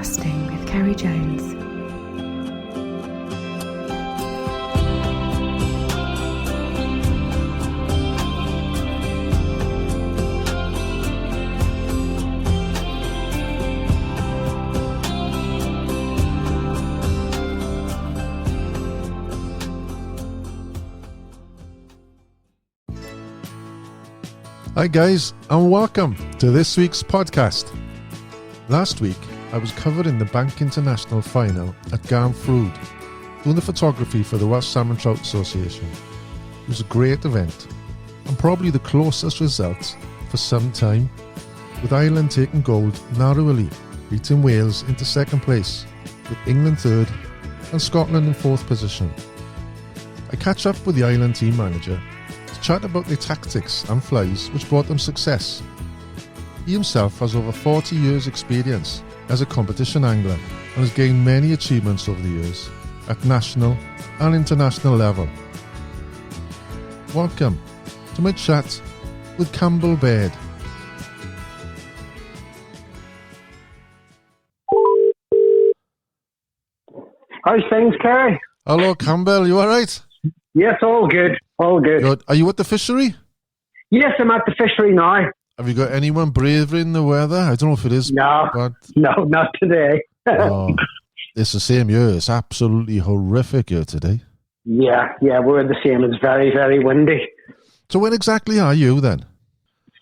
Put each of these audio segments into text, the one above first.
Broadcasting with Kerry Jones. Hi guys, and welcome to this week's podcast. Last week, I was covering the Bank International final at Garnffrwd, doing the photography for the Welsh Salmon Trout Association. It was a great event, and probably the closest result for some time, with Ireland taking gold narrowly, beating Wales into second place, with England third and Scotland in fourth position. I catch up with the Ireland team manager to chat about their tactics and flies which brought them success. He himself has over 40 years experience as a competition angler and has gained many achievements over the years at national and international level. Welcome to my chat with Campbell Baird. How's things, Kerry? Hello Campbell, you alright? Yes, all good. All good. Good. Are you at the fishery? Yes, I'm at the fishery now. Have you got anyone braving the weather? I don't know if it is. No, but not today. It's the same year. It's absolutely horrific here today. Yeah, we're the same. It's very, very windy. So when exactly are you then?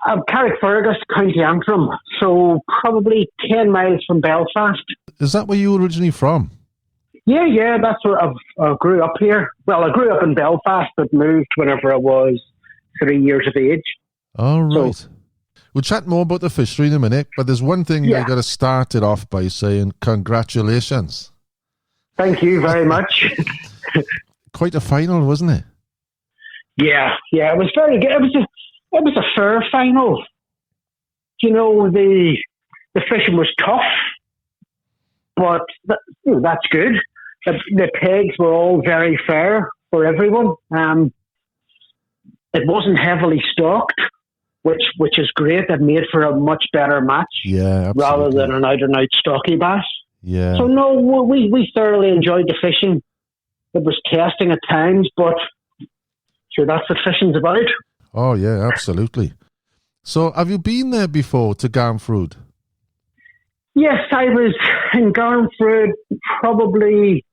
Carrickfergus, County Antrim, so probably 10 miles from Belfast. Is that where you were originally from? Yeah, that's where I grew up here. Well, I grew up in Belfast, but moved whenever I was 3 years of age. All right. So, we'll chat more about the fishery in a minute, but there's one thing I got to start it off by saying congratulations. Thank you very much. Quite a final, wasn't it? Yeah, it was very good. It was a fair final. You know, the fishing was tough, but that's good. The pegs were all very fair for everyone. It wasn't heavily stocked, which is great. It made for a much better match, rather than an out-and-out stocky bass. Yeah. So no, we thoroughly enjoyed the fishing. It was testing at times, but sure, that's what fishing's about. Oh yeah, absolutely. So, have you been there before to Garnffrwd? Yes, I was in Garnffrwd probably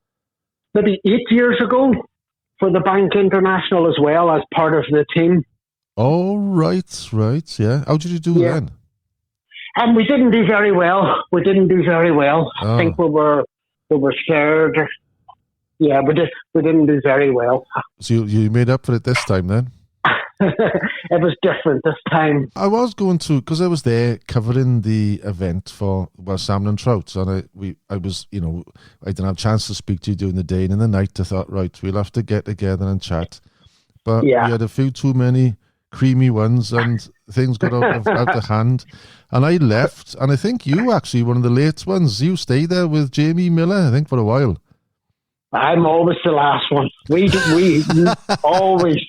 maybe 8 years ago for the Bank International as well as part of the team. Oh, right, yeah. How did you do then? And we didn't do very well. Oh. I think we were third. Yeah, we didn't do very well. So you made up for it this time then? It was different this time. I was going to, because I was there covering the event for salmon and trout, and I was, I didn't have a chance to speak to you during the day, and in the night I thought, right, we'll have to get together and chat. But we had a few too many creamy ones, and things got out of hand. And I left, and I think you actually, one of the late ones, you stayed there with Jamie Miller, I think, for a while. I'm always the last one. We always.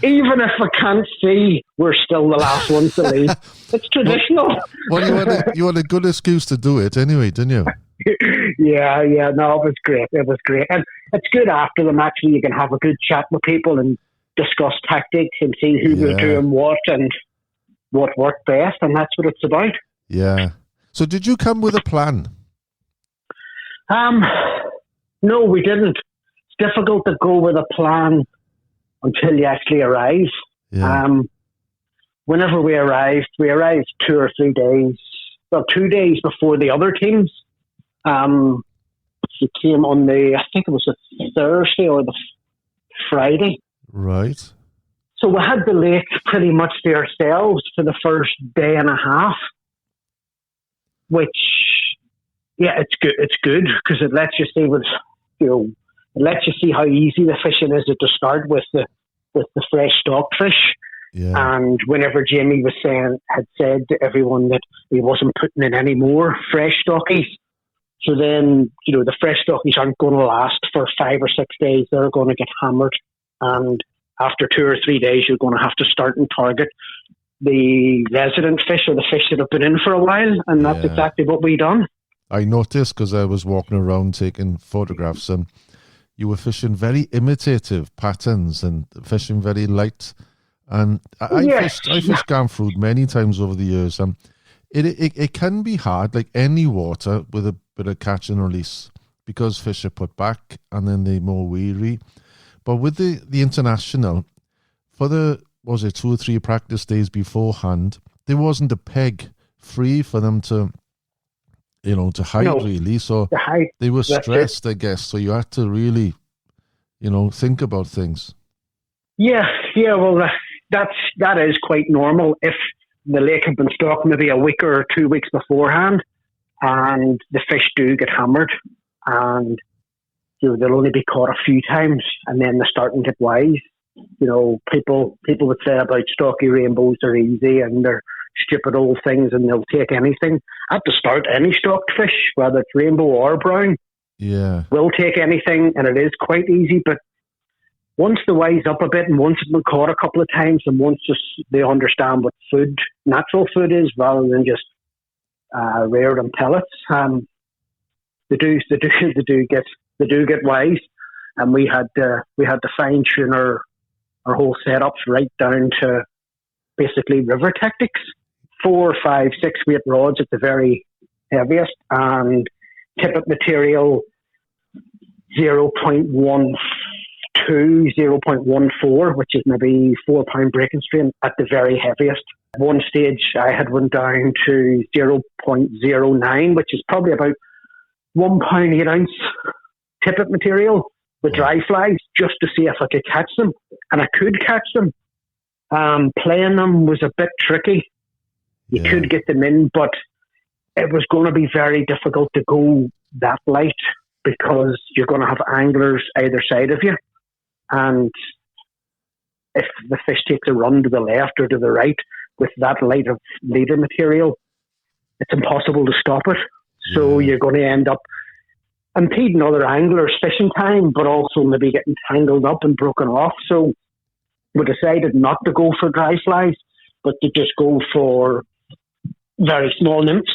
Even if I can't see, we're still the last ones to leave. It's traditional. Well, you had a good excuse to do it anyway, didn't you? Yeah. No, it was great. And it's good after the match when you can have a good chat with people and discuss tactics and see who was doing what and what worked best, and that's what it's about. Yeah. So did you come with a plan? No, we didn't. It's difficult to go with a plan until you actually arrive. Yeah. Whenever we arrived 2 or 3 days, 2 days before the other teams. She came on I think it was a Thursday or the Friday. Right. So we had the lake pretty much to ourselves for the first day and a half, which, it's good because it lets you see it lets you see how easy the fishing is at the start with the fresh stock fish. Yeah. And whenever Jamie had said to everyone that he wasn't putting in any more fresh stockies, so then, the fresh stockies aren't going to last for 5 or 6 days. They're going to get hammered. And after 2 or 3 days, you're going to have to start and target the resident fish or the fish that have been in for a while, and that's exactly what we done. I noticed because I was walking around taking photographs, and you were fishing very imitative patterns and fishing very light. And I fished Garnffrwd many times over the years. It can be hard, like any water, with a bit of catch and release, because fish are put back and then they're more weary. But with the international, for the 2 or 3 practice days beforehand, there wasn't a peg free for them to hide, really. So they were stressed, I guess. So you had to really, think about things. Yeah. Well, that is quite normal. If the lake had been stocked maybe a week or 2 weeks beforehand, and the fish do get hammered, and they'll only be caught a few times, and then they start and get wise. People would say about stocky rainbows, they're easy and they're stupid old things, and they'll take anything. At the start, any stocked fish, whether it's rainbow or brown, will take anything, and it is quite easy. But once they wise up a bit, and once they've been caught a couple of times, and once they understand what natural food is, rather than just reared in pellets, they do get wise. And we had to fine tune our whole setups right down to basically river tactics. 4, 5, 6 weight rods at the very heaviest, and tippet material 0.12, 0.14, which is maybe 4 pound breaking strain at the very heaviest. At one stage, I had went down to 0.09, which is probably about 1 pound 8 ounce tippet material with dry flies, just to see if I could catch them. And I could catch them. Playing them was a bit tricky. You could get them in, but it was going to be very difficult to go that light, because you're going to have anglers either side of you. And if the fish takes a run to the left or to the right with that light of leader material, it's impossible to stop it. So you're going to end up impeding other anglers' fishing time, but also maybe getting tangled up and broken off. So we decided not to go for dry flies, but to just go for very small nymphs.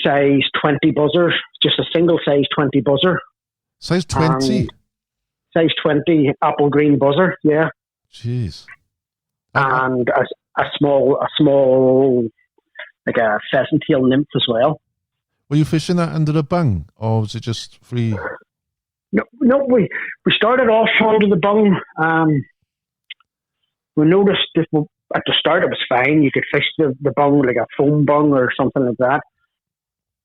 Size 20 buzzer, just a single size 20 buzzer. Size 20? Size 20 apple green buzzer, yeah. Jeez. And a small, like a pheasant tail nymph as well. Were you fishing that under the bung, or was it just free? No, we started off under the bung. We noticed that at the start it was fine. You could fish the bung like a foam bung or something like that.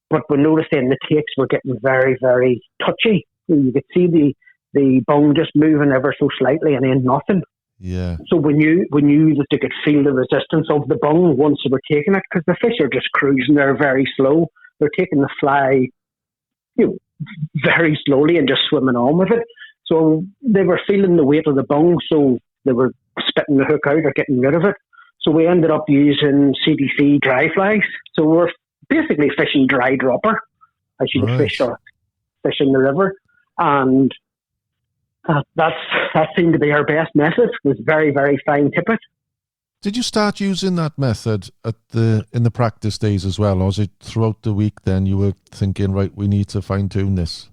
But we noticed then the takes were getting very, very touchy. You could see the bung just moving ever so slightly and then nothing. Yeah. So we knew that they could feel the resistance of the bung once they were taking it, because the fish are just cruising there very slow. They're taking the fly, very slowly and just swimming on with it. So they were feeling the weight of the bung, so they were spitting the hook out or getting rid of it. So we ended up using CDC dry flies. So we're basically fishing dry dropper as you fish in the river. And that seemed to be our best method. It was very, very fine tippet. Did you start using that method in the practice days as well, or was it throughout the week then you were thinking, right, we need to fine-tune this?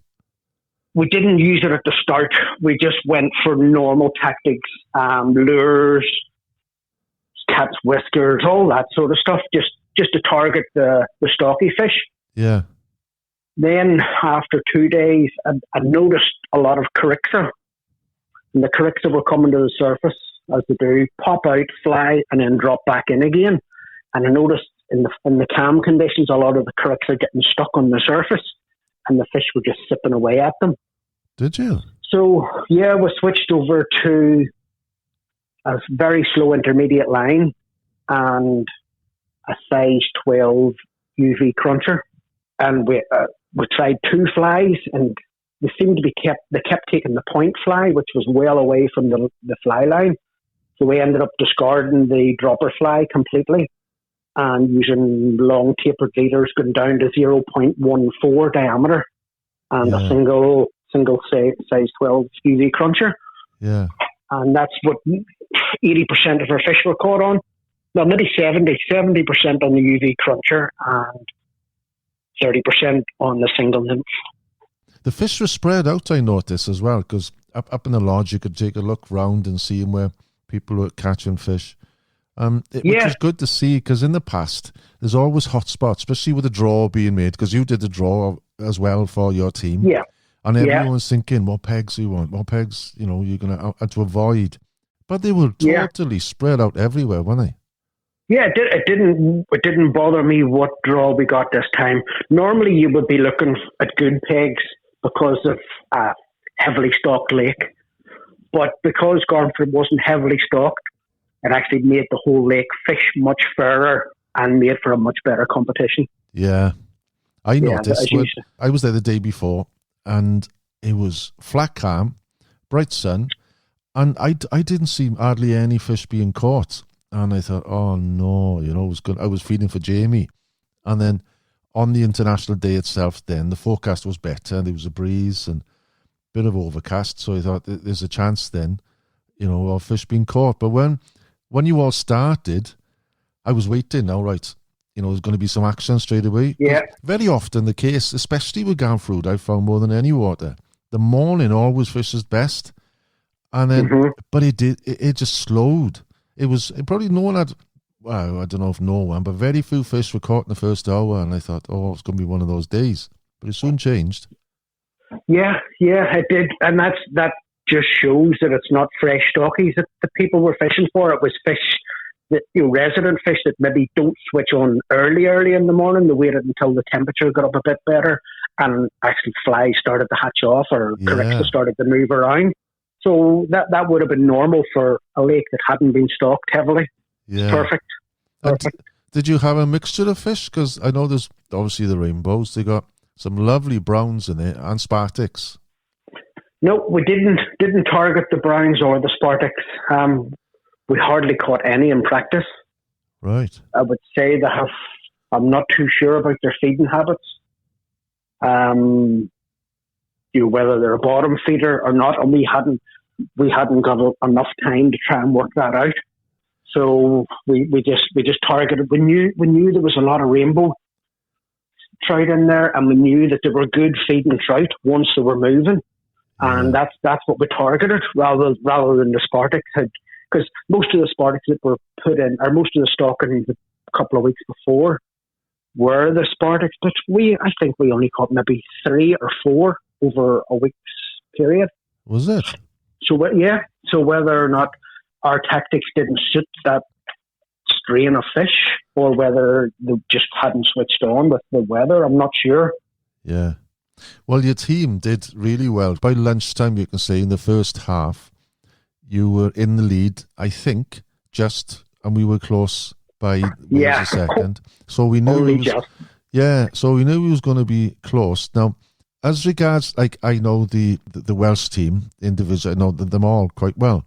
We didn't use it at the start. We just went for normal tactics, lures, cat's whiskers, all that sort of stuff, just to target the stocky fish. Yeah. Then after 2 days, I noticed a lot of Carrickfergus. And the Carrickfergus were coming to the surface, as they do, pop out, fly, and then drop back in again. And I noticed in the calm conditions, a lot of the Carrickfergus are getting stuck on the surface, and the fish were just sipping away at them. Did you? So, yeah, we switched over to a very slow intermediate line and a size 12 UV cruncher. And we tried 2 flies, and they seemed to be they kept taking the point fly, which was well away from the fly line. So we ended up discarding the dropper fly completely and using long tapered leaders going down to 0.14 diameter and a single size 12 UV cruncher. Yeah. And that's what 80% of our fish were caught on. Well, maybe 70% on the UV cruncher and 30% on the single nymph. The fish were spread out, I noticed as well, because up in the lodge you could take a look round and see where people were catching fish. Which is good to see, because in the past there's always hot spots, especially with the draw being made, because you did the draw as well for your team. Yeah. And everyone's thinking, what pegs do you want? What pegs, you're going to have to avoid. But they were totally spread out everywhere, weren't they? Yeah, it didn't bother me what draw we got this time. Normally you would be looking at good pegs because of a heavily stocked lake. But because Garnffrwd wasn't heavily stocked, it actually made the whole lake fish much fairer and made for a much better competition. Yeah. I noticed. I was there the day before and it was flat calm, bright sun, and I didn't see hardly any fish being caught. And I thought, oh no, it was good. I was feeling for Jamie. And then on the international day itself, then the forecast was better. There was a breeze and a bit of overcast. So I thought there's a chance then, of fish being caught. But when you all started, I was waiting now, right? There's going to be some action straight away. Yeah. Very often the case, especially with Garnffrwd, I found more than any water, the morning always fishes best. And then, but it just slowed. It probably no one had, well, I don't know if no one, but very few fish were caught in the first hour. And I thought, it's going to be one of those days. But it soon changed. Yeah, it did. And that just shows that it's not fresh stockies that the people were fishing for. It was fish that, resident fish that maybe don't switch on early in the morning. They waited until the temperature got up a bit better and actually flies started to hatch off or Carrickfergus started to move around. So that would have been normal for a lake that hadn't been stocked heavily. Yeah. Perfect. Did you have a mixture of fish? Because I know there's obviously the rainbows. They got some lovely browns in it and Spartics. No, we didn't target the browns or the Spartics. We hardly caught any in practice. Right. I would say I'm not too sure about their feeding habits. Whether they're a bottom feeder or not, and we hadn't got enough time to try and work that out. So we just targeted. We knew there was a lot of rainbow trout in there, and we knew that they were good feeding trout once they were moving, and that's what we targeted rather than the Spartics because most of the Spartics that were put in, or most of the stocking a couple of weeks before, were the Spartics, but I think we only caught maybe 3 or 4 over a week's period. Was it? So whether or not our tactics didn't suit that strain of fish, or whether they just hadn't switched on with the weather, I'm not sure. Yeah. Well, your team did really well. By lunchtime, you can say, in the first half, you were in the lead, I think, and we were close by a second. So we knew so we knew we was going to be close. Now, as regards, I know the Welsh team individually, I know them all quite well.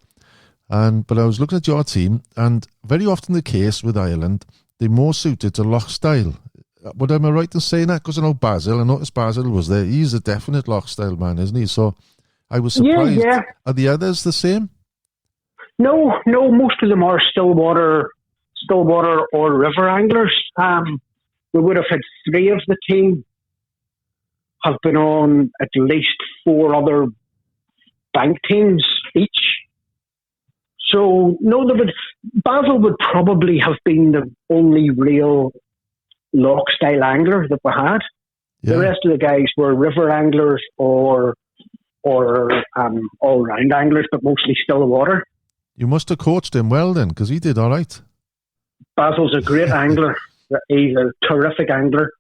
But I was looking at your team, and very often the case with Ireland, they're more suited to loch style. But am I right in saying that? Because I noticed Basil was there. He's a definite loch style man, isn't he? So I was surprised. Yeah. Are the others the same? No, most of them are stillwater or river anglers. We would have had 3 of the team have been on at least 4 other bank teams each. So no, Basil would probably have been the only real loch style angler that we had. Yeah. The rest of the guys were river anglers or all round anglers, but mostly still water. You must have coached him well then, because he did all right. Basil's a great angler. He's a terrific angler.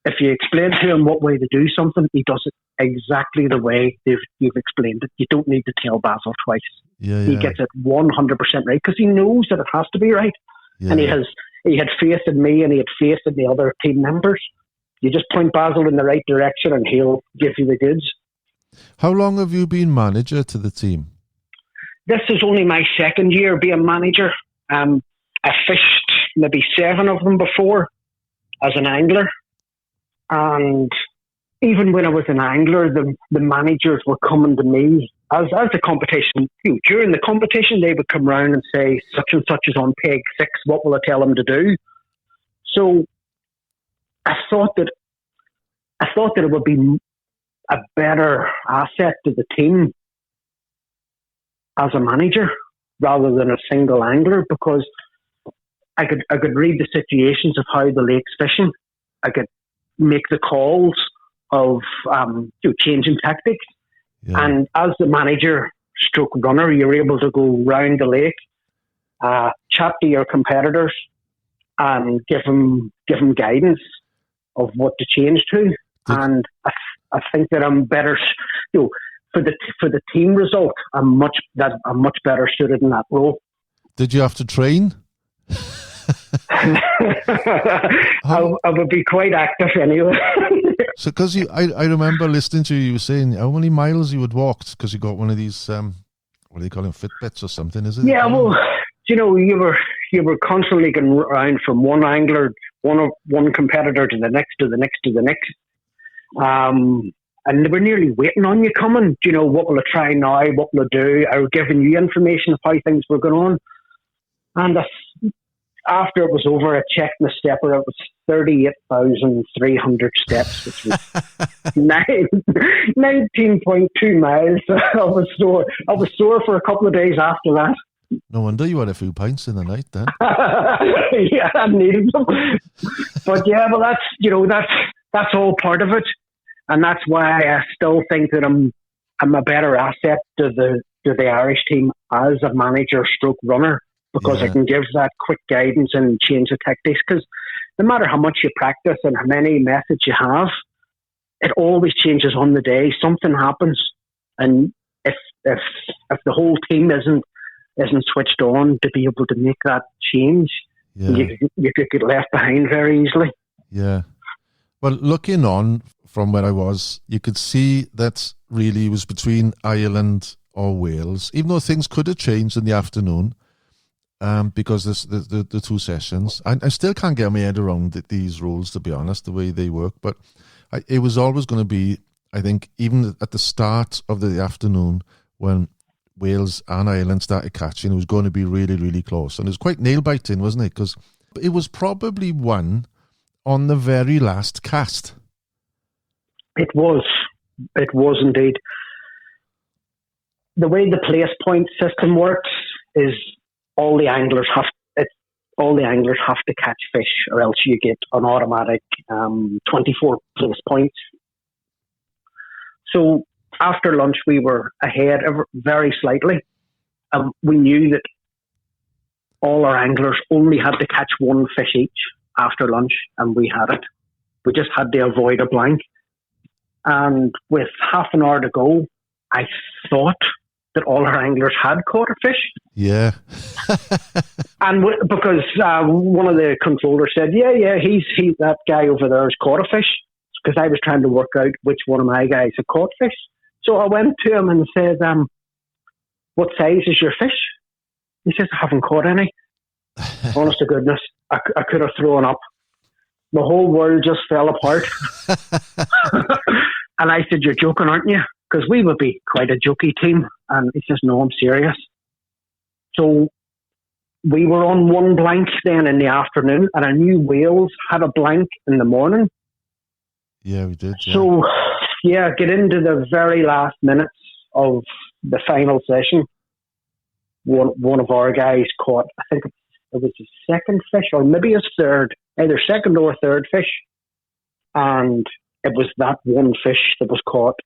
If you explain to him what way to do something, he does it exactly the way you've explained it. You don't need to tell Basil twice. Yeah. He gets it 100% right because he knows that it has to be right. Yeah. And he had faith in me and he had faith in the other team members. You just point Basil in the right direction and he'll give you the goods. How long have you been manager to the team? This is only my 2nd year being manager. I fished maybe 7 of them before as an angler. And even when I was an angler, the managers were coming to me as the competition, during the competition, they would come round and say, such and such is on peg 6, what will I tell them to do? So I thought that it would be a better asset to the team as a manager rather than a single angler, because I could read the situations of how the lake's fishing. I could make the calls of changing tactics. Yeah. And as the manager stroke runner, you're able to go round the lake, chat to your competitors and give them guidance of what to change to. And I think that I'm better, for the team result, I'm much better suited in that role. Did you have to train? I would be quite active anyway. So, because I remember listening to you saying how many miles you had walked, because you got one of these, what do they call them, Fitbits or something, is it? Yeah, well, you were constantly going around from one angler, one competitor to the next, to the next, to the next. And they were nearly waiting on you coming. What will I try now? What will I do? I was giving you information of how things were going on. And after it was over, I checked the stepper. It was 38,300 steps, which was 19.2 miles. I was sore for a couple of days after that. No wonder you had a few pints in the night then. Yeah, I needed them. But yeah, well, that's all part of it, and that's why I still think that I'm a better asset to the Irish team as a manager stroke runner, because I can give that quick guidance and change the tactics. Because no matter how much you practice and how many methods you have, it always changes on the day. Something happens, and if the whole team isn't switched on to be able to make that change, you could get left behind very easily. Yeah. Well, looking on from where I was, you could see that really was between Ireland or Wales, even though things could have changed in the afternoon. Because the two sessions, I still can't get my head around these rules, to be honest, the way they work. But it was always going to be, I think, even at the start of the afternoon when Wales and Ireland started catching, it was going to be really, really close. And it was quite nail-biting, wasn't it? Because it was probably won on the very last cast. It was indeed. The way the place point system works is all the anglers have to catch fish, or else you get an automatic 24 place points. So after lunch, we were ahead very slightly. We knew that all our anglers only had to catch one fish each after lunch, and we had it. We just had to avoid a blank. And with half an hour to go, I thought that all our anglers had caught a fish. Yeah. And because one of the controllers said, yeah, he's that guy over there has caught a fish, because I was trying to work out which one of my guys had caught fish. So I went to him and said, what size is your fish? He says, I haven't caught any. Honest to goodness, I could have thrown up. The whole world just fell apart. And I said, you're joking, aren't you? Because we would be quite a jokey team. And he says, no, I'm serious. So we were on one blank then in the afternoon, and I knew Wales had a blank in the morning. Yeah, we did. Yeah. So, get into the very last minutes of the final session. One of our guys caught, I think it was his second fish, or maybe his third, either second or third fish. And it was that one fish that was caught.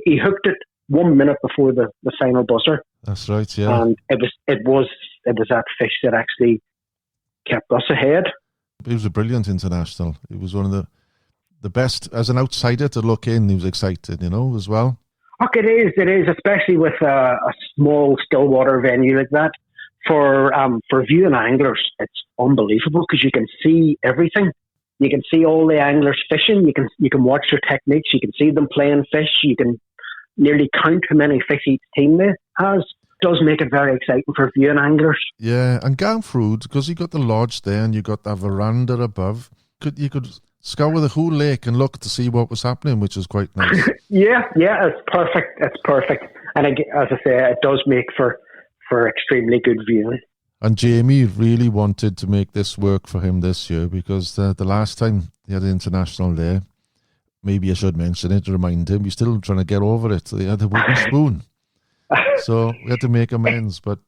He hooked it 1 minute before the final buzzer. That's right, yeah. And it was that fish that actually kept us ahead. He was a brilliant international. He was one of the best as an outsider to look in. He was excited, as well. It is, especially with a small stillwater venue like that. For viewing anglers, it's unbelievable, because you can see everything. You can see all the anglers fishing. You can watch their techniques. You can see them playing fish. You can nearly count how many fish each team has. It does make it very exciting for viewing anglers. Yeah, and Garnffrwd, because you got the lodge there and you got that veranda above, you could scour the whole lake and look to see what was happening, which is quite nice. Yeah, it's perfect. It's perfect. And as I say, it does make for extremely good viewing. And Jamie really wanted to make this work for him this year, because the last time he had an international there, maybe I should mention it to remind him, he's still trying to get over it. They had a wooden spoon. So we had to make amends. But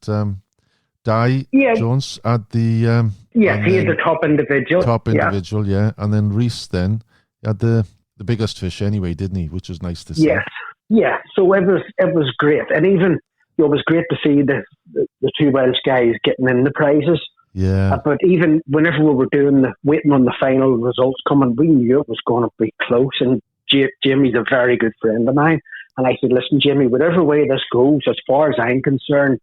Di Jones had the... he had the top individual. And then Reese then had the biggest fish anyway, didn't he? Which was nice to see. Yes. Yeah, so it was great. And even... It was great to see the two Welsh guys getting in the prizes. Yeah. But even whenever we were waiting on the final results coming, we knew it was going to be close. And Jimmy's a very good friend of mine. And I said, listen, Jimmy, whatever way this goes, as far as I'm concerned,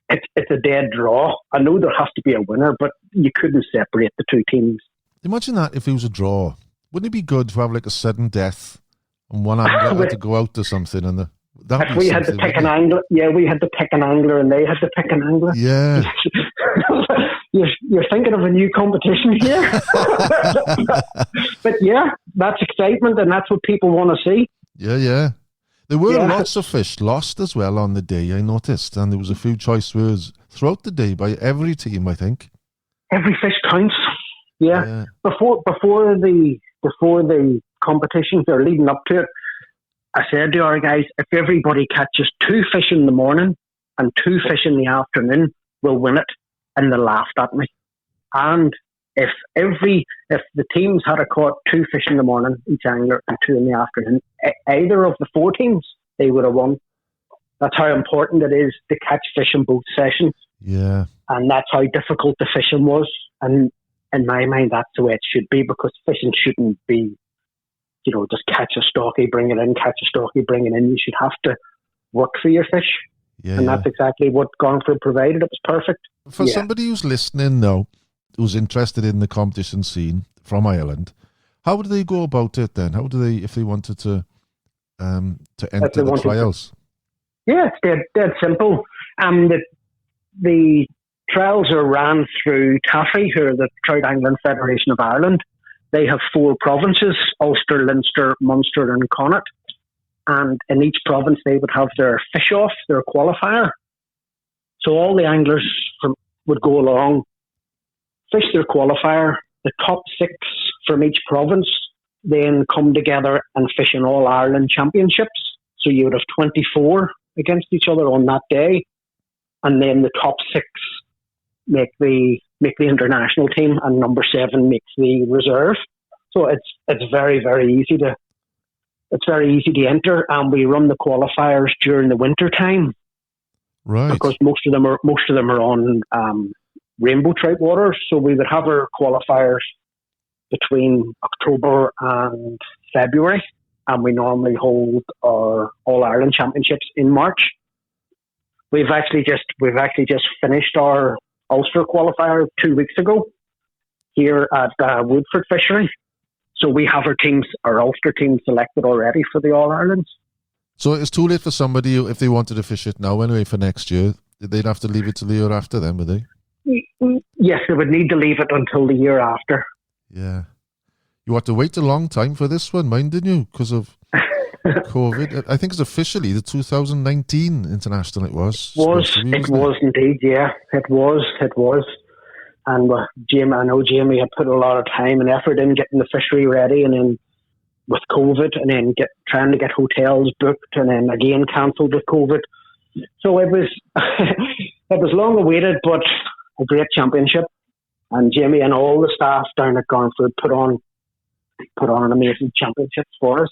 it's a dead draw. I know there has to be a winner, but you couldn't separate the two teams. Imagine that if it was a draw. Wouldn't it be good to have like a sudden death and one angler had to go out or something and if we had to pick an angler, we had to pick an angler and they had to pick an angler. Yeah. You're thinking of a new competition here. But yeah, that's excitement and that's what people want to see. Yeah. There were lots of fish lost as well on the day, I noticed, and there was a few choice words throughout the day by every team, I think. Every fish counts. Yeah. Before the competitions or leading up to it, I said to our guys, if everybody catches 2 fish in the morning and 2 fish in the afternoon, we'll win it. And they laughed at me. And if the teams had caught 2 fish in the morning, each angler, and 2 in the afternoon, either of the 4 teams, they would have won. That's how important it is to catch fish in both sessions. Yeah. And that's how difficult the fishing was. And in my mind, that's the way it should be, because fishing shouldn't be, just catch a stocky, bring it in, catch a stocky, bring it in. You should have to work for your fish. Yeah, and that's exactly what Garnffrwd provided. It was perfect. For somebody who's listening now, who's interested in the competition scene from Ireland, how do they go about it then? How do they, if they wanted to enter the trials? Yeah, it's dead simple. The trials are ran through TAFE, who are the Trout Angling Federation of Ireland. They have 4 provinces, Ulster, Leinster, Munster and Connaught. And in each province they would have their fish-off, their qualifier. So all the anglers would go along, fish their qualifier. The top 6 from each province then come together and fish in All Ireland Championships. So you would have 24 against each other on that day. And then the top 6 make the international team, and number 7 makes the reserve. So it's very, very easy to enter, and we run the qualifiers during the winter time, right? Because most of them are on rainbow trout waters. So we would have our qualifiers between October and February, and we normally hold our All Ireland Championships in March. We've actually just finished our Ulster qualifier 2 weeks ago here at Woodford Fishery. So we have our Ulster team selected already for the All Irelands. So it's too late for somebody, if they wanted to fish it now anyway for next year, they'd have to leave it till the year after then, would they? Yes, they would need to leave it until the year after. Yeah. You had to wait a long time for this one, didn't you? Because of COVID. I think it's officially the 2019 international it was. It was indeed, yeah. It was. And I know Jamie had put a lot of time and effort in getting the fishery ready, and then with COVID, and then trying to get hotels booked, and then again cancelled with COVID. So it was long awaited, but a great championship. And Jamie and all the staff down at Garnffrwd put on an amazing championship for us.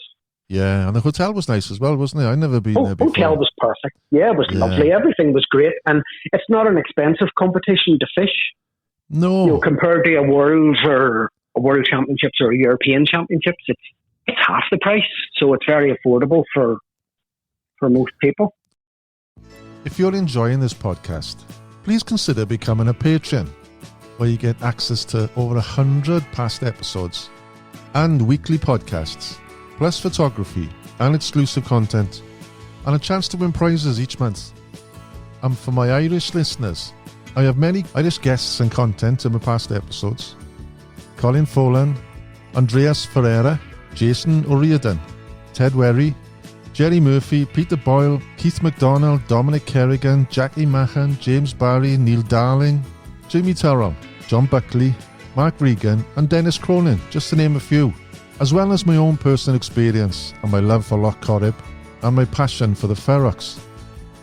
Yeah, and the hotel was nice as well, wasn't it? I'd never been there before. The hotel was perfect. Yeah, it was lovely. Everything was great. And it's not an expensive competition to fish. No. Compared to a World Championships or a European Championships, it's half the price. So it's very affordable for most people. If you're enjoying this podcast, please consider becoming a patron, where you get access to over 100 past episodes and weekly podcasts, plus photography and exclusive content, and a chance to win prizes each month. And for my Irish listeners, I have many Irish guests and content in my past episodes. Colin Folan, Andreas Ferreira, Jason O'Riordan, Ted Werry, Jerry Murphy, Peter Boyle, Keith MacDonald, Dominic Kerrigan, Jackie Mahan, James Barry, Neil Darling, Jimmy Terrell, John Buckley, Mark Regan and Dennis Cronin, just to name a few, as well as my own personal experience and my love for Loch Corrib and my passion for the Ferox.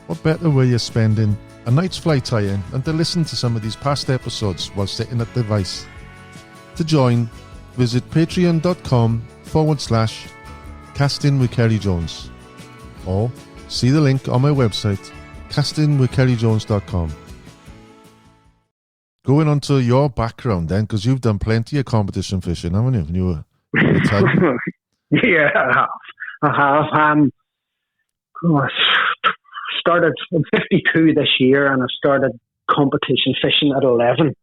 What better way of spending a night's fly tying than to listen to some of these past episodes while sitting at the device. To join, visit patreon.com/casting with Kerry Jones or see the link on my website castingwithkerryjones.com. Going on to your background then, because you've done plenty of competition fishing, haven't you? When you were a child? Yeah, I have. I started, I'm 52 this year, and I started competition fishing at 11.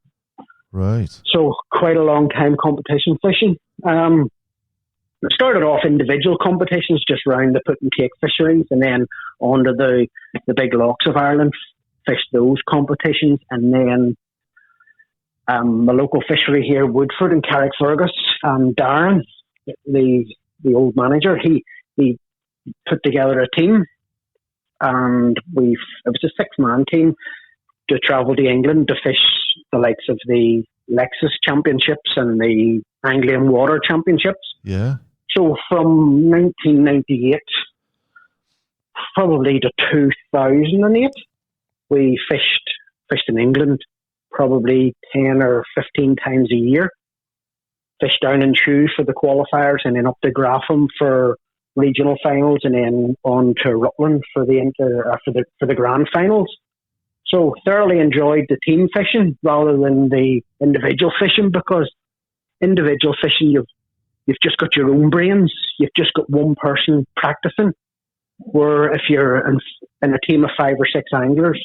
Right. So quite a long time competition fishing. I started off individual competitions just round the put and take fisheries, and then onto the big lochs of Ireland, fished those competitions, and then my local fishery here, Woodford in Carrickfergus, Darren, the old manager, he put together a team, and it was a 6-man team to travel to England to fish the likes of the Lexus Championships and the Anglian Water Championships. Yeah. So from 1998 probably to 2008, we fished in England probably 10 or 15 times a year. Fished down in Chew for the qualifiers, and then up to Grafham for regional finals, and then on to Rutland for the grand finals. So thoroughly enjoyed the team fishing rather than the individual fishing, because individual fishing you've just got your own brains. You've just got one person practicing. Where if you're in a team of 5 or 6 anglers,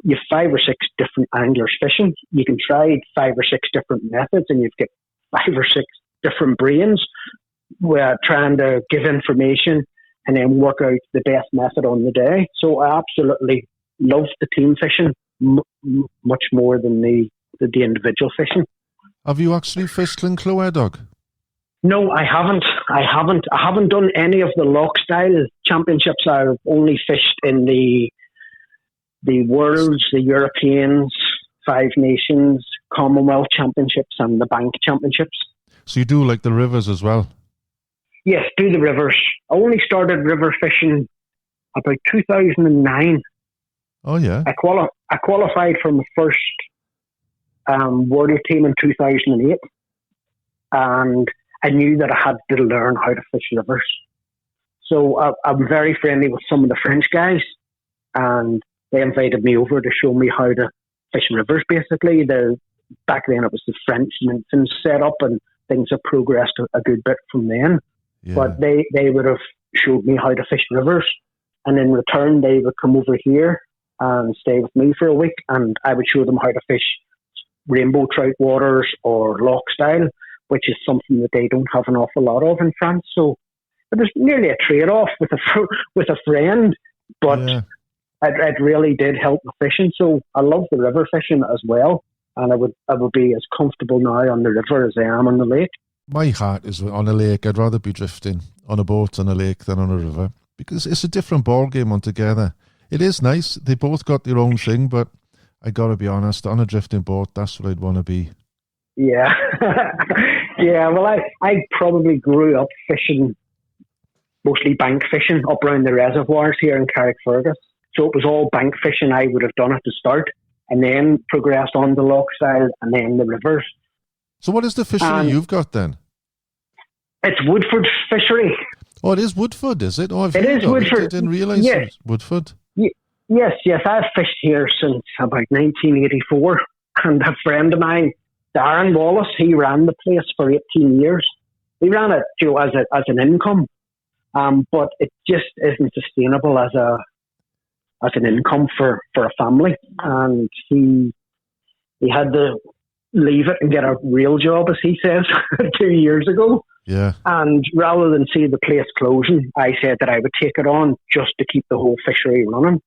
you've 5 or 6 different anglers fishing. You can try 5 or 6 different methods, and you've got 5 or 6 different brains trying to give information and then work out the best method on the day. So I absolutely love the team fishing much more than the individual fishing. Have you actually fished in Clywedog? No, I haven't. I haven't done any of the loch style championships. I've only fished in the Worlds, the Europeans, 5 Nations, Commonwealth Championships, and the Bank Championships. So you do like the rivers as well? Yes, do the rivers. I only started river fishing about 2009. Oh, yeah. I qualified for my first world team in 2008, and I knew that I had to learn how to fish rivers. So I'm very friendly with some of the French guys, and they invited me over to show me how to fish rivers, basically. Back then it was the French Nymphin set up, and things have progressed a good bit from then. Yeah. But they would have showed me how to fish rivers, and in return they would come over here and stay with me for a week, and I would show them how to fish rainbow trout waters or loch style, which is something that they don't have an awful lot of in France. So it was nearly a trade-off with a friend, but yeah. It really did help the fishing. So I love the river fishing as well, and I would be as comfortable now on the river as I am on the lake. My heart is on a lake. I'd rather be drifting on a boat on a lake than on a river, because it's a different ball game altogether. It is nice. They both got their own thing, but I got to be honest, on a drifting boat, that's what I'd want to be. Yeah. Yeah, well, I probably grew up fishing, mostly bank fishing, up around the reservoirs here in Carrickfergus. So it was all bank fishing I would have done at the start, and then progressed on the loch style and then the rivers. So what is the fishery you've got then? It's Woodford Fishery. Oh, it is Woodford, is it? Oh, it is Woodford. I didn't realise it was Woodford. Yes. I've fished here since about 1984, and a friend of mine, Darren Wallace, he ran the place for 18 years. He ran it, as an income, but it just isn't sustainable as an income for a family. And he had to leave it and get a real job, as he says, 2 years ago. Yeah. And rather than see the place closing, I said that I would take it on just to keep the whole fishery running.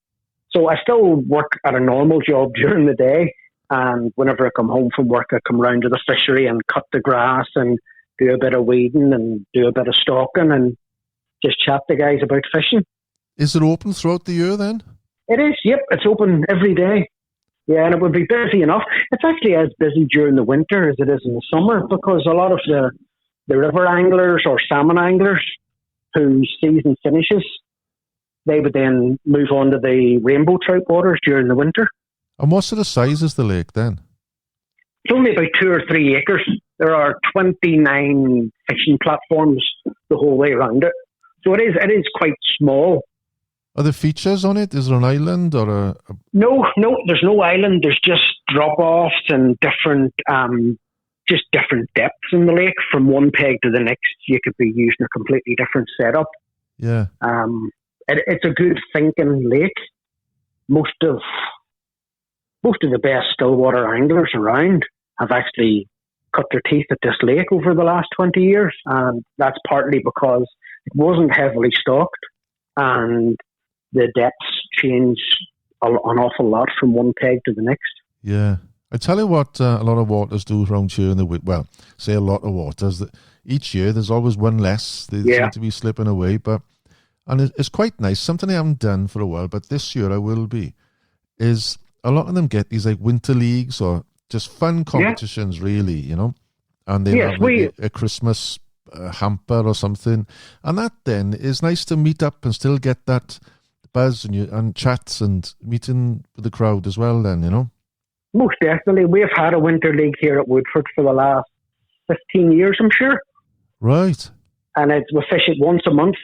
So I still work at a normal job during the day, and whenever I come home from work, I come round to the fishery and cut the grass and do a bit of weeding and do a bit of stalking, and just chat to guys about fishing. Is it open throughout the year then? It is, yep. It's open every day. Yeah, and it would be busy enough. It's actually as busy during the winter as it is in the summer, because a lot of the river anglers or salmon anglers whose season finishes, they would then move on to the rainbow trout waters during the winter. And what sort of size is the lake then? It's only about 2 or 3 acres. There are 29 fishing platforms the whole way around it. So it is quite small. Are there features on it? Is there an island or a... No, there's no island. There's just drop-offs and different depths in the lake. From one peg to the next, you could be using a completely different setup. Yeah. It's a good thinking lake. Most of the best stillwater anglers around have actually cut their teeth at this lake over the last 20 years. And that's partly because it wasn't heavily stocked, and the depths change an awful lot from one peg to the next. Yeah. I tell you what a lot of waters do around here in the... Well, say a lot of waters. That each year there's always one less. They seem to be slipping away. And it's quite nice. Something I haven't done for a while, but this year I will be, is a lot of them get these like winter leagues or just fun competitions, really, you know. And they have like a Christmas hamper or something. And that then is nice to meet up and still get that buzz and chats and meeting with the crowd as well then, you know? Most definitely. We've had a winter league here at Woodford for the last 15 years, I'm sure. Right. And we fish it once a month.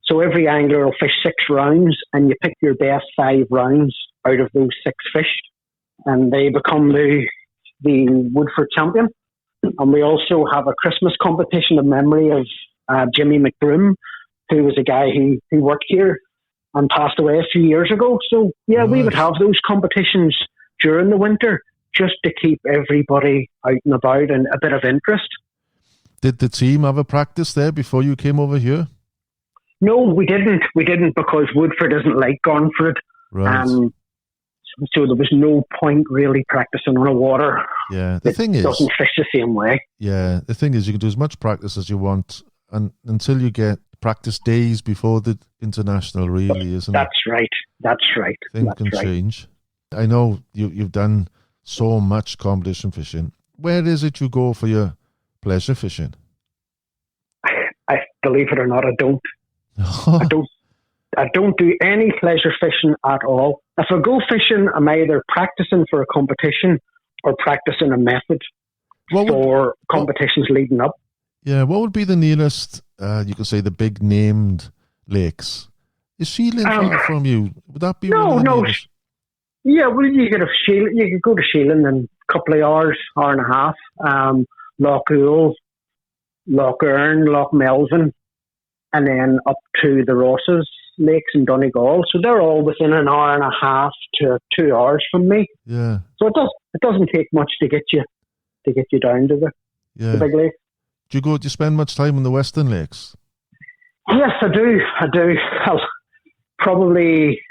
So every angler will fish 6 rounds, and you pick your best 5 rounds out of those 6 fish, and they become the Woodford champion. And we also have a Christmas competition in memory of Jimmy McBroom, who was a guy who worked here and passed away a few years ago. So, yeah, we would have those competitions during the winter just to keep everybody out and about and a bit of interest. Did the team have a practice there before you came over here? No, we didn't. We didn't, because Woodford isn't like Garnffrwd. Right. So there was no point really practicing on a water. Yeah, the thing is... It doesn't fish the same way. Yeah, the thing is you can do as much practice as you want and until you get practice days before the international, really, isn't it? That's right. Things can change. I know you've done so much competition fishing. Where is it you go for your pleasure fishing? I believe it or not, I don't. I don't do any pleasure fishing at all. If I go fishing, I'm either practicing for a competition or practicing a method for competitions leading up. Yeah, what would be the nearest, you could say, the big named lakes? Is Sheeling far from you? Would that be one of the nearest? Yeah, well, you could go to Sheeling in a couple of hours, hour and a half. Loch Oul, Loch Erne, Loch Melvin, and then up to the Rosses lakes in Donegal. So they're all within an hour and a half to 2 hours from me. Yeah. So it doesn't take much to get you down to the big lake. Do you spend much time in the Western Lakes? Yes, I do. Well, probably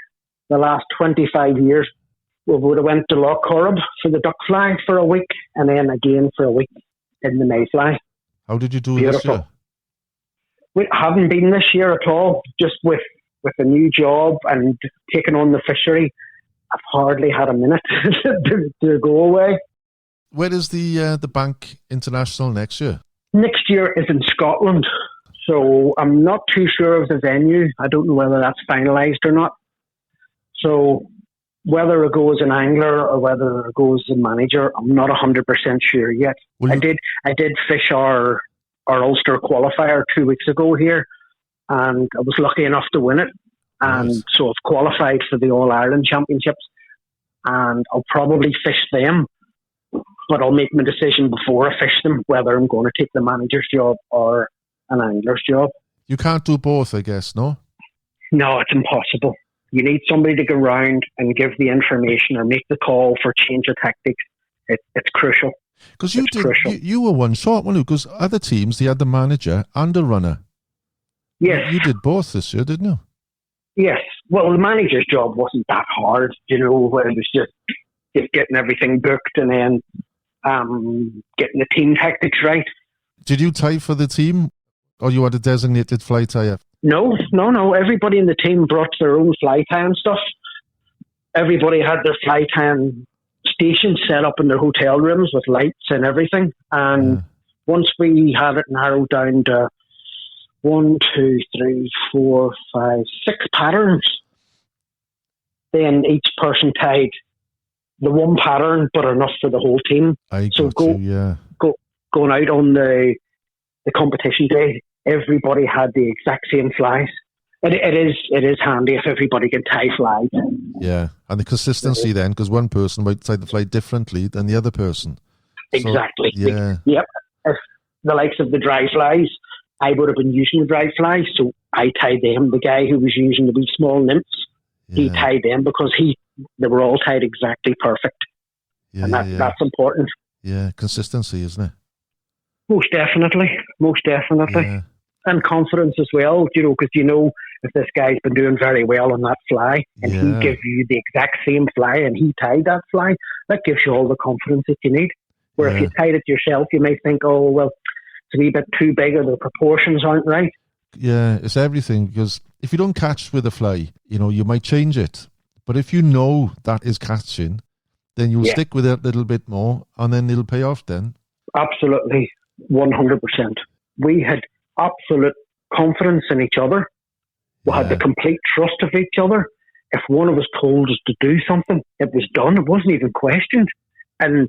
the last 25 years, we would have went to Loch Corrib for the duck fly for a week, and then again for a week in the mayfly. How did you do this year? We haven't been this year at all. Just with a new job and taking on the fishery, I've hardly had a minute to go away. Where is the Bank International next year? Next year is in Scotland, so I'm not too sure of the venue. I don't know whether that's finalised or not. So whether it goes an angler or whether it goes a manager, I'm not 100% sure yet. I did fish our Ulster qualifier 2 weeks ago here, and I was lucky enough to win it. And so I've qualified for the All-Ireland Championships, and I'll probably fish them, but I'll make my decision before I fish them, whether I'm going to take the manager's job or an angler's job. You can't do both, I guess, no? No, it's impossible. You need somebody to go round and give the information or make the call for change of tactics. It's crucial. Because you were one short, weren't you? Because other teams, they had the manager and a runner. Yes. You did both this year, didn't you? Yes. Well, the manager's job wasn't that hard, where it was just getting everything booked and then getting the team tactics right. Did you tie for the team, or you had a designated fly tie-up? No. Everybody in the team brought their own fly tying stuff. Everybody had their fly tying station set up in their hotel rooms with lights and everything. And once we had it narrowed down to 1, 2, 3, 4, 5, 6 patterns, then each person tied the one pattern, but enough for the whole team. Going out on the competition day, everybody had the exact same flies. It is handy if everybody can tie flies. Yeah, and the consistency then, because one person might tie the fly differently than the other person. Exactly. So, yeah. Yep. If the likes of the dry flies, I would have been using the dry flies, so I tied them. The guy who was using the wee small nymphs, he tied them because they were all tied exactly perfect. Yeah, and that's important. Yeah, consistency, isn't it? Most definitely. Yeah. And confidence as well, because if this guy's been doing very well on that fly and he gives you the exact same fly and he tied that fly, that gives you all the confidence that you need. Where if you tied it yourself, you may think, oh, well, it's a wee bit too big or the proportions aren't right. Yeah, it's everything, because if you don't catch with a fly, you might change it. But if you know that is catching, then you'll stick with it a little bit more and then it'll pay off then. Absolutely, 100%. We had absolute confidence in each other. We had the complete trust of each other. If one of us told us to do something, it was done. It wasn't even questioned. And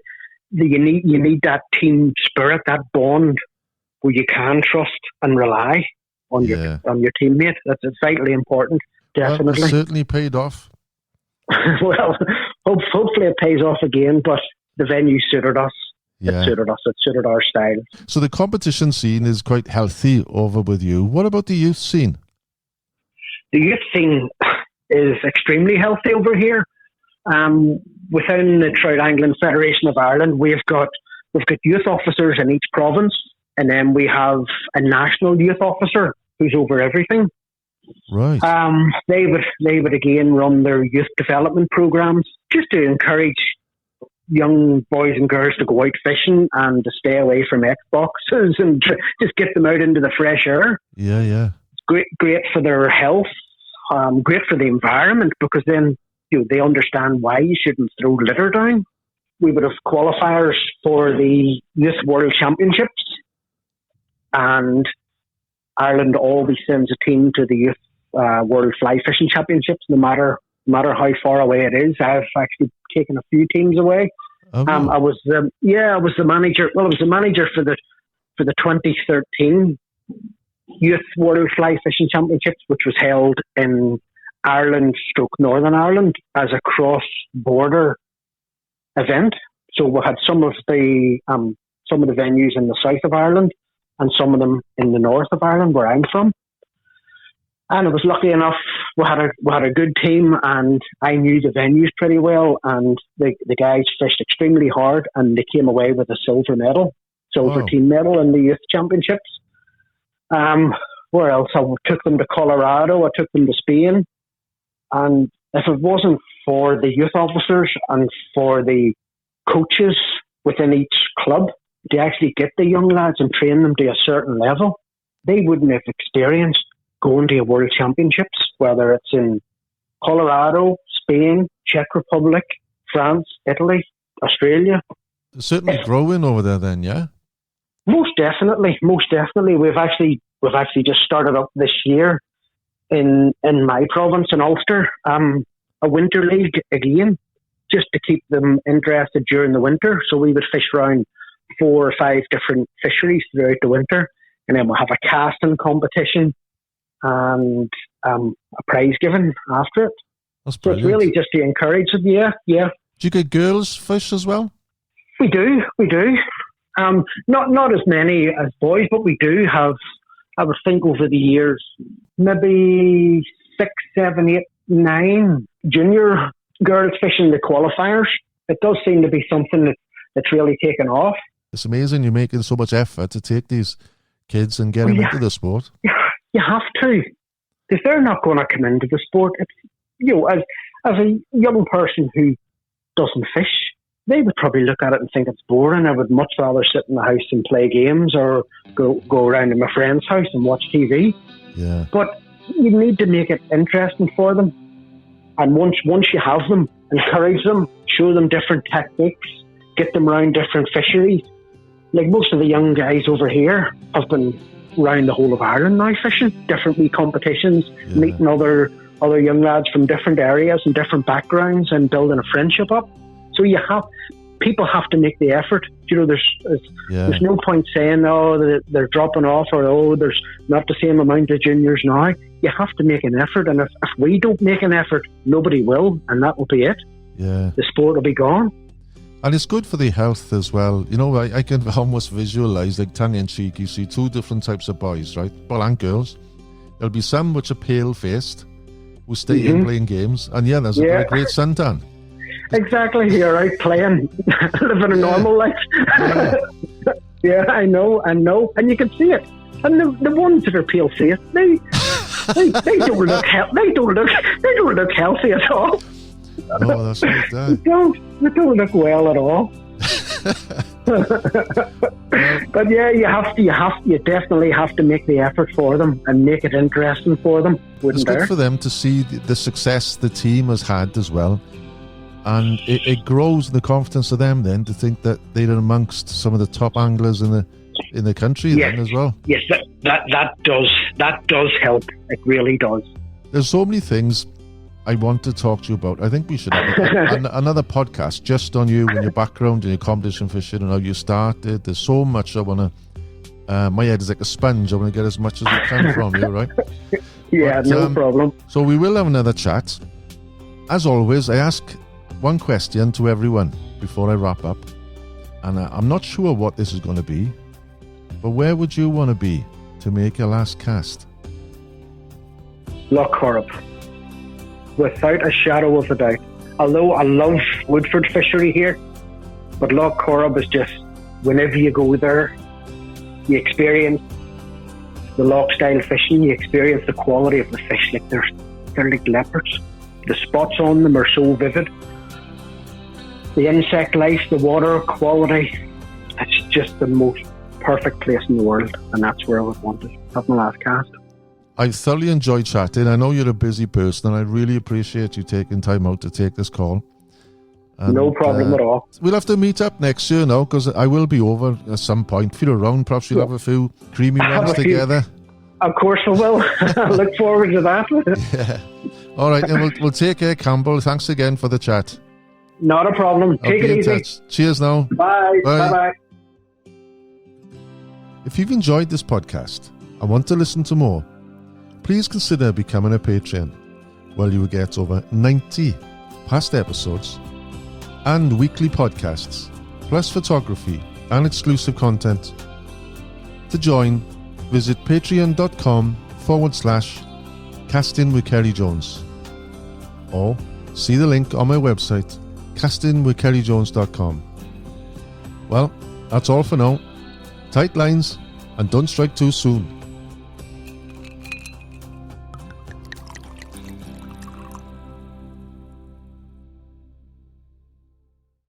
you need that team spirit, that bond where you can trust and rely on your teammate. That's vitally important. Definitely. Well, it certainly paid off. Well, hopefully it pays off again. But the venue suited us. Yeah. It suited our style. So the competition scene is quite healthy over with you. What about the youth scene? The youth scene is extremely healthy over here. Within the Trout Angling Federation of Ireland, we've got youth officers in each province, and then we have a national youth officer who's over everything. Right. They would again run their youth development programs just to encourage young boys and girls to go out fishing and to stay away from Xboxes and just get them out into the fresh air. Yeah. It's great for their health, great for the environment, because then they understand why you shouldn't throw litter down. We would have qualifiers for the Youth World Championships, and Ireland always sends a team to the Youth World Fly Fishing Championships, no matter how far away it is. I've actually taken a few teams away. Oh. I was the manager. Well, I was the manager for the 2013 Youth World Fly Fishing Championships, which was held in Ireland / Northern Ireland as a cross-border event. So we had some of the venues in the south of Ireland and some of them in the north of Ireland, where I'm from. And I was lucky enough, we had a good team, and I knew the venues pretty well, and the guys fished extremely hard, and they came away with a silver team medal in the youth championships. Where else? I took them to Colorado, I took them to Spain, and if it wasn't for the youth officers and for the coaches within each club to actually get the young lads and train them to a certain level, they wouldn't have experienced going to a World Championships, whether it's in Colorado, Spain, Czech Republic, France, Italy, Australia. It's certainly growing over there then, yeah? Most definitely. We've actually just started up this year in my province in Ulster, a winter league again, just to keep them interested during the winter. So we would fish around 4 or 5 different fisheries throughout the winter, and then we'll have a casting competition and a prize given after it. That's brilliant. So it's really just to encourage them. Yeah. Do you get girls fish as well? We do. Not as many as boys, but we do have, I would think over the years, maybe 6, 7, 8, 9 junior girls fishing the qualifiers. It does seem to be something that's really taken off. It's amazing you're making so much effort to take these kids and get them into the sport. You have to, because they're not going to come into the sport. It's, as a young person who doesn't fish, they would probably look at it and think it's boring. I would much rather sit in the house and play games or go around to my friend's house and watch TV. Yeah. But you need to make it interesting for them. And once you have them, encourage them, show them different techniques, get them around different fisheries. Like most of the young guys over here have been around the whole of Ireland now fishing, different wee competitions, meeting other young lads from different areas and different backgrounds and building a friendship up. So people have to make the effort. You know, there's no point saying, they're dropping off, or there's not the same amount of juniors now. You have to make an effort, and if we don't make an effort, nobody will, and that will be it. Yeah. The sport will be gone. And it's good for the health as well. You know, I can almost visualise, like tongue-in-cheek, you see two different types of boys, right? Well, and girls. There'll be some which are pale-faced, who stay in playing games, and there's a great suntan. Exactly, you're out playing, living a normal life. Yeah, I know, and you can see it. And the ones that are pale-faced, they don't look healthy at all. No, that's right. They don't look well at all. But you definitely have to make the effort for them and make it interesting for them. It's good for them to see the success the team has had as well. And it grows the confidence of them then to think that they're amongst some of the top anglers in the country then as well. Yes, that does help. It really does. There's so many things I want to talk to you about. I think we should have another podcast just on you and your background and your competition fishing and how you started. There's so much I want to... my head is like a sponge. I want to get as much as I can from you, right? Yeah, no problem. So we will have another chat. As always, I ask one question to everyone before I wrap up. And I'm not sure what this is going to be, but where would you want to be to make your last cast? Loch Corrib. Without a shadow of a doubt. Although I love Woodford Fishery here, but Loch Corrib is just, whenever you go there, you experience the loch style fishing, you experience the quality of the fish. Like they're like leopards. The spots on them are so vivid. The insect life, the water quality, it's just the most perfect place in the world, and that's where I would want to have my last cast. I thoroughly enjoyed chatting. I know you're a busy person, and I really appreciate you taking time out to take this call. And, no problem at all. We'll have to meet up next year now, because I will be over at some point. If you're around, perhaps we'll have a few creamy ones together. Of course I will. I look forward to that. Yeah. All right, then we'll take care, Campbell. Thanks again for the chat. Not a problem. Take it easy. Touch. Cheers now. Bye. Bye-bye. If you've enjoyed this podcast and want to listen to more, please consider becoming a Patreon, where you will get over 90 past episodes and weekly podcasts, plus photography and exclusive content. To join, visit patreon.com/casting with Ceri Jones, or see the link on my website, castingwithcerijones.com. Well, that's all for now. Tight lines and don't strike too soon.